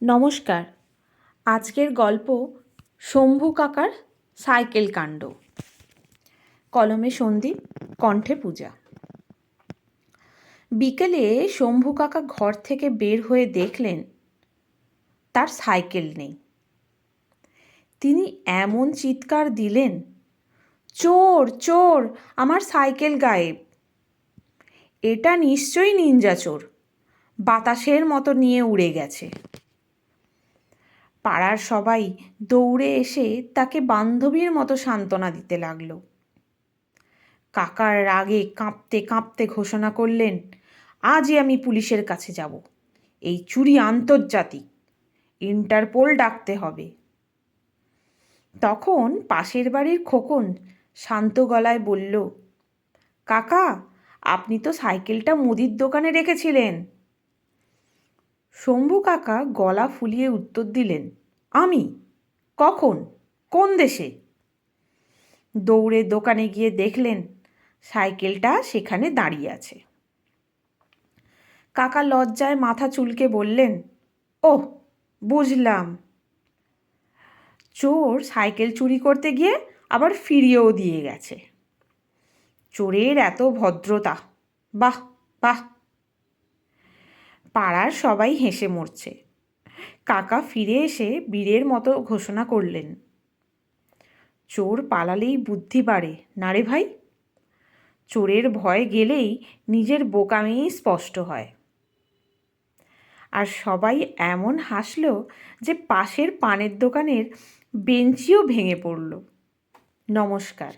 নমস্কার। আজকের গল্প শম্ভু কাকার সাইকেল কাণ্ড। কলমে সন্দীপ, কণ্ঠে পূজা। বিকেলে শম্ভু কাকা ঘর থেকে বের হয়ে দেখলেন তার সাইকেল নেই। তিনি এমন চিৎকার দিলেন, চোর চোর, আমার সাইকেল গায়েব। এটা নিশ্চয়ই নিঞ্জা চোর, বাতাসের মতো নিয়ে উড়ে গেছে। পাড়ার সবাই দৌড়ে এসে তাকে বান্ধবীর মতো সান্ত্বনা দিতে লাগলো। কাকার রাগে কাঁপতে কাঁপতে ঘোষণা করলেন, আজই আমি পুলিশের কাছে যাব। এই চুরি আন্তর্জাতিক, ইন্টারপোল ডাকতে হবে। তখন পাশের বাড়ির খোকন শান্ত গলায় বলল, কাকা, আপনি তো সাইকেলটা মুদির দোকানে রেখেছিলেন। শম্ভু কাকা গলা ফুলিয়ে উত্তর দিলেন, আমি? কখন? কোন দেশে? দৌড়ে দোকানে গিয়ে দেখলেন সাইকেলটা সেখানে দাঁড়িয়ে আছে। কাকা লজ্জায় মাথা চুলকে বললেন, ওহ, বুঝলাম। চোর সাইকেল চুরি করতে গিয়ে আবার ফিরিয়েও দিয়ে গেছে। চোরের এত ভদ্রতা, বাহ বাহ। পাড়ার সবাই হেসে মরছে। কাকা ফিরে এসে বীরের মতো ঘোষণা করলেন, চোর পালালেই বুদ্ধি বাড়ে না রে ভাই। চোরের ভয় গেলেই নিজের বোকামিই স্পষ্ট হয়। আর সবাই এমন হাসল যে পাশের পানের দোকানের বেঞ্চিও ভেঙে পড়ল। নমস্কার।